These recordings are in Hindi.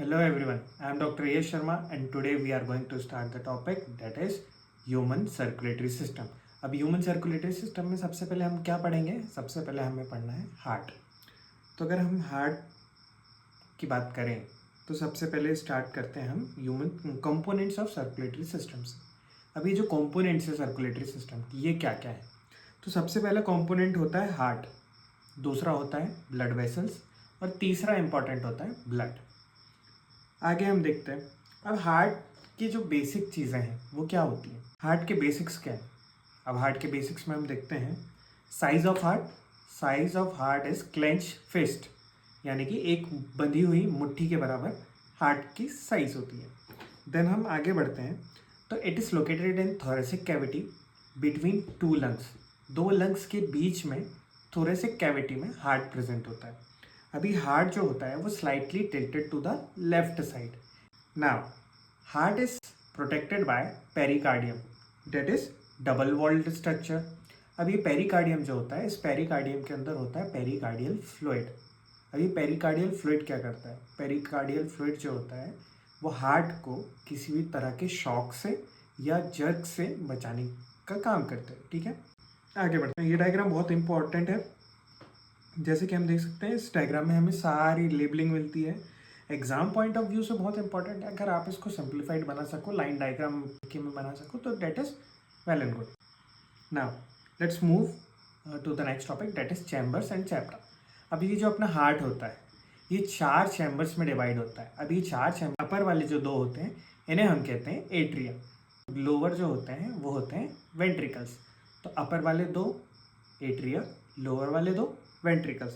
Hello everyone, I am Dr. Yash Sharma and today we are going to start the topic that is human circulatory system. अब ह्यूमन सर्कुलेटरी सिस्टम में सबसे पहले हम क्या पढ़ेंगे? सबसे पहले हमें पढ़ना है हार्ट। तो अगर हम हार्ट की बात करें तो सबसे पहले स्टार्ट करते हैं हम human components of circulatory systems. अब ये जो कंपोनेंट्स है सर्कुलेटरी सिस्टम की, ये क्या क्या है? तो सबसे पहला कंपोनेंट होता है हार्ट, दूसरा होता है ब्लड वेसल्स और तीसरा इंपॉर्टेंट होता है ब्लड। आगे हम देखते हैं अब हार्ट की जो बेसिक चीज़ें हैं वो क्या होती हैं। हार्ट के बेसिक्स क्या है? अब हार्ट के बेसिक्स में हम देखते हैं size of heart. Size of heart is clench fist, यानी कि एक बंधी हुई मुट्ठी के बराबर हार्ट की साइज होती है। देन हम आगे बढ़ते हैं तो it is located in thoracic cavity between two lungs. दो लंग्स के बीच में थोरेसिक कैविटी में हार्ट प्रेजेंट होता है। अभी हार्ट जो होता है वो slightly tilted to the left side. Now heart is protected by pericardium, that is double walled structure. अब ये पेरिकार्डियम जो होता है, इस पेरिकार्डियम के अंदर होता है पेरिकार्डियल फ्लूइड। अब ये पेरिकार्डियल फ्लूइड क्या करता है? पेरिकार्डियल फ्लूइड जो होता है वो हार्ट को किसी भी तरह के शॉक से या जर्क से बचाने का काम करता है। ठीक है, आगे बढ़ते हैं। ये डायग्राम बहुत इंपॉर्टेंट है। जैसे कि हम देख सकते हैं इस डायग्राम में हमें सारी लेबलिंग मिलती है। एग्जाम पॉइंट ऑफ व्यू से बहुत इंपॉर्टेंट है। अगर आप इसको सिंप्लीफाइड बना सको, लाइन डायग्राम के में बना सको, तो that is well and good. Now let's move to the next topic, that is chambers and septa. अब ये जो अपना हार्ट होता है ये 4 चैम्बर्स में डिवाइड होता है। अब ये 4 चैम्बर, अपर वाले जो 2 होते हैं इन्हें हम कहते हैं एट्रिया, लोअर जो होते हैं वो होते हैं वेंट्रिकल्स। तो अपर वाले 2 एट्रिया, लोअर वाले 2 वेंट्रिकल्स।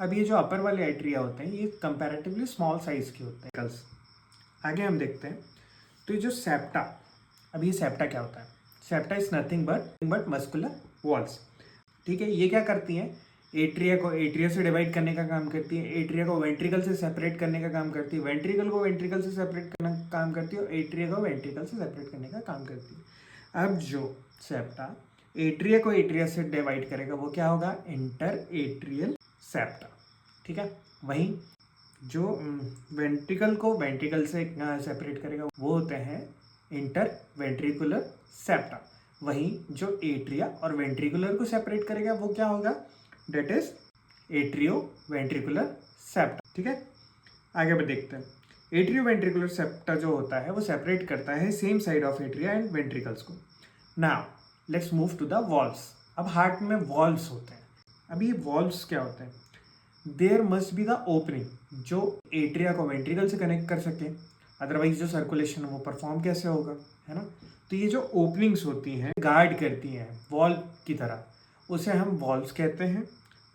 अब ये जो अपर वाले एट्रिया होते हैं ये कंपैरेटिवली स्मॉल साइज के होते हैं। आगे हम देखते हैं तो ये जो सेप्टा, अब ये सेप्टा क्या होता है? Septa is nothing but muscular walls. ठीक है, ये क्या करती हैं? एट्रिया को एट्रिया से डिवाइड करने का काम करती है, एट्रिया को वेंट्रिकल से सेपरेट करने का काम करती है, वेंट्रिकल को वेंट्रिकल से सेपरेट करने का काम करती है और एट्रिया को वेंट्रिकल से सेपरेट करने का काम करती है। अब जो सेप्टा एट्रिया को एट्रिया से डिवाइड करेगा वो क्या होगा? Inter atrial septa. ठीक है, वहीं जो वेंट्रिकल को वेंट्रिकल से सेपरेट करेगा वो होते हैं इंटर वेंट्रिकुलर सेप्टा। वहीं जो एट्रिया और वेंट्रिकुलर को सेपरेट करेगा वो क्या होगा? That is atrioventricular septa. ठीक है, आगे बढ़ देखते हैं। एट्रियो वेंट्रिकुलर सेप्टा जो होता है वो सेपरेट करता है same side of atria and ventricles को। Now let's move to the valves. अब हार्ट में वॉल्व्स होते हैं। अब ये वॉल्व्स क्या होते हैं? There must be the opening जो एट्रिया को वेंट्रिकल से कनेक्ट कर सके, अदरवाइज जो सर्कुलेशन है वो परफॉर्म कैसे होगा, है ना? तो ये जो ओपनिंग्स होती हैं गार्ड करती हैं वॉल्व की तरह, उसे हम वॉल्व्स कहते हैं।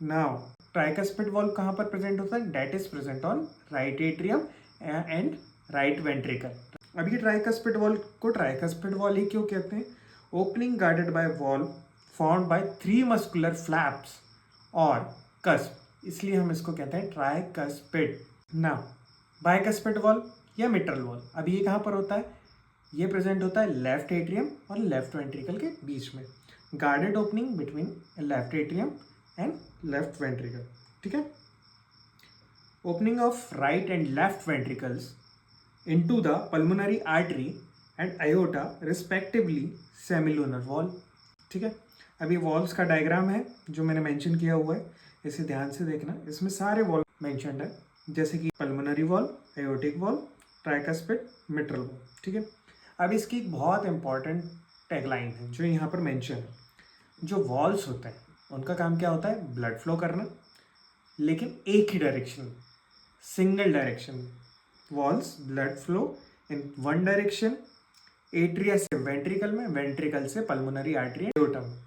नाउ ट्राइकस्पिड वॉल्व कहाँ पर प्रेजेंट होता है? That is present on right atrium and right ventricle. अब ये ट्राइकस्पिड वॉल्व को ट्राइकस्पिड वॉल्व ही क्यों कहते हैं? Opening guarded by valve formed by 3 muscular flaps और कस्प, इसलिए हम इसको कहते हैं ट्राइकस्पिड। नाउ बाइकस्पिड वॉल्व या मिट्रल वॉल्व, अब ये कहाँ पर होता है? ये प्रेजेंट होता है लेफ्ट एट्रियम और लेफ्ट वेंट्रिकल के बीच में। Guarded opening between left atrium and left ventricle. ठीक है, opening of right and left ventricles into the pulmonary artery and iota respectively semilunar valve. ठीक है, अब ये वॉल्व्स का डायग्राम है जो मैंने मेंशन किया हुआ है, इसे ध्यान से देखना। इसमें सारे वॉल्व मेंशन्ड है, जैसे कि pulmonary valve, aortic valve, tricuspid, mitral valve. ठीक है, अब इसकी एक बहुत इंपॉर्टेंट टैगलाइन है जो यहाँ पर मेंशन है। जो वॉल्व्स होते हैं उनका काम क्या होता है? ब्लड फ्लो करना, लेकिन एक ही direction, single direction. Valves blood flow in one direction, atria से वेंट्रिकल में, वेंट्रिकल से पल्मोनरी आर्टरी एयोटा में।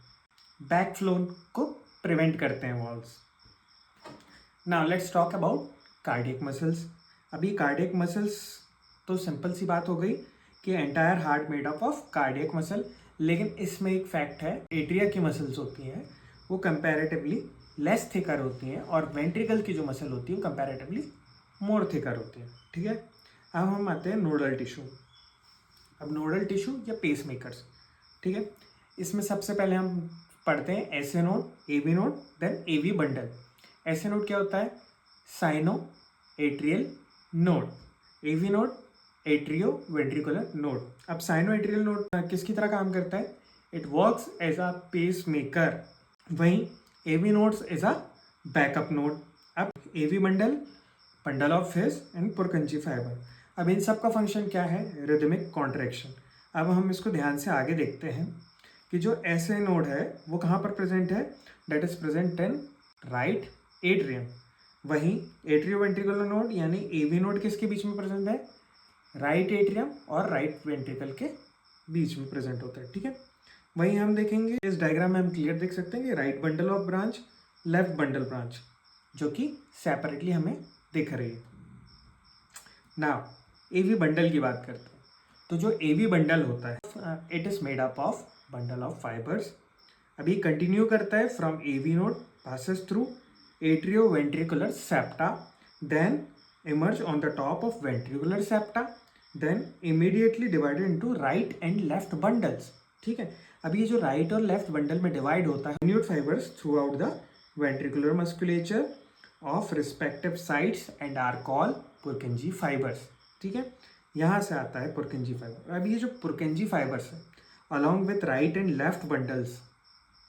बैक फ्लो को प्रिवेंट करते हैं valves. Now let's talk about cardiac muscles. अभी कार्डियक मसल्स तो सिंपल सी बात हो गई कि entire heart made up of cardiac muscle, लेकिन इसमें एक फैक्ट है, एट्रिया की मसल्स होती हैं वो कंपैरेटिवली लेस थिकर होती हैं और वेंट्रिकल की जो मसल होती है वो कंपैरेटिवली मोर थिकर होती है। ठीक है, अब हम आते हैं नोडल टिश्यू। अब नोडल टिश्यू या पेस मेकर्स, ठीक है, इसमें सबसे पहले हम पढ़ते हैं SA node, AB node, then AV bundle. SA node क्या होता है? Sino atrial node. AV node, atrio ventricular node. अब साइनो एट्रियल नोड किसकी तरह काम करता है? It works as a pacemaker. वहीं AV nodes as a backup node. अब AV bundle, bundle of His and पुरकंजी fibre. अब इन सब का फंक्शन क्या है? Rhythmic contraction. अब हम इसको ध्यान से आगे देखते हैं कि जो ऐसे नोड है वो कहाँ पर प्रेजेंट है? That is present in right atrium. वहीं एट्रियोवेंट्रिकुलर नोड यानी एवी नोड किसके बीच में प्रेजेंट है? राइट एट्रियम और राइट वेंट्रिकल के बीच में प्रेजेंट होता है। ठीक है, वहीं हम देखेंगे इस डायग्राम में हम क्लियर देख सकते हैं कि right bundle of branch, left bundle branch, जो कि सेपरेटली हमें दिख रही है। नाउ एवी बंडल की बात करते हैं। तो जो एवी बंडल होता है it is made up of bundle of fibres. अभी कंटिन्यू करता है from AV node, passes through atrioventricular septa, then emerge on the top of ventricular septa, then immediately divided into right and left bundles। ठीक है, अब ये जो राइट और लेफ्ट बंडल में डिवाइड होता है minute fibers throughout the ventricular musculature of respective sides and are called Purkinje fibers। ठीक है, यहाँ से आता है Purkinje फाइबर। अब ये जो Purkinje फाइबर्स है along with right and left bundles,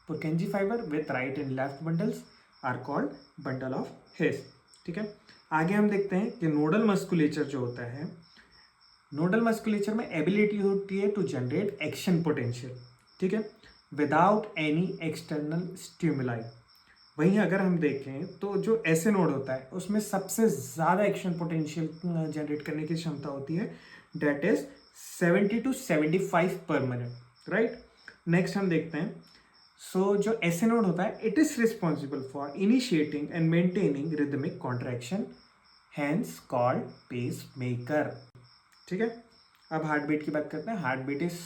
Purkinje fiber with right and left bundles are called bundle of His। ठीक है, आगे हम देखते हैं कि नोडल मस्कुलेचर जो होता है, नोडल मस्कुलेचर में एबिलिटी होती है टू जनरेट एक्शन पोटेंशियल। ठीक है, विदाउट एनी एक्सटर्नल स्टिमुलाई। वहीं अगर हम देखें तो जो ऐसे नोड होता है उसमें सबसे ज़्यादा एक्शन पोटेंशियल जनरेट करने की क्षमता होती है, डेट इज 70 to 75 पर मिनट। राइट, नेक्स्ट हम देखते हैं जो ऐसे नोड होता है it is responsible for initiating and maintaining rhythmic contraction, hence called pacemaker. ठीक है, अब हार्ट बीट की बात करते हैं। Heartbeat is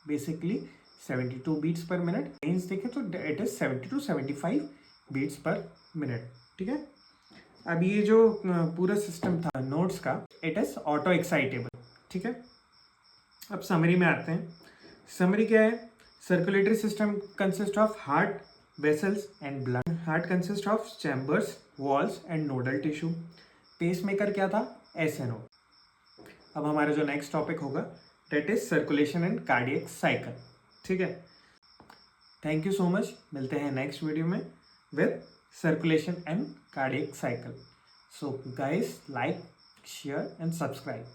basically 72 beats per minute. Range देखें तो it is 70 to 75 beats per minute. ठीक है, अब ये जो पूरा सिस्टम था नोड्स का इट इज ऑटो एक्साइटेबल। ठीक है, अब समरी में आते हैं। समरी क्या है? Circulatory system consists of heart, vessels and blood. Heart consists of chambers, walls and nodal tissue. Pacemaker क्या था? SNO। अब हमारा जो नेक्स्ट टॉपिक होगा that is circulation and cardiac cycle। ठीक है, थैंक यू सो मच। मिलते हैं नेक्स्ट वीडियो में with circulation and cardiac cycle। So guys, like, share and subscribe।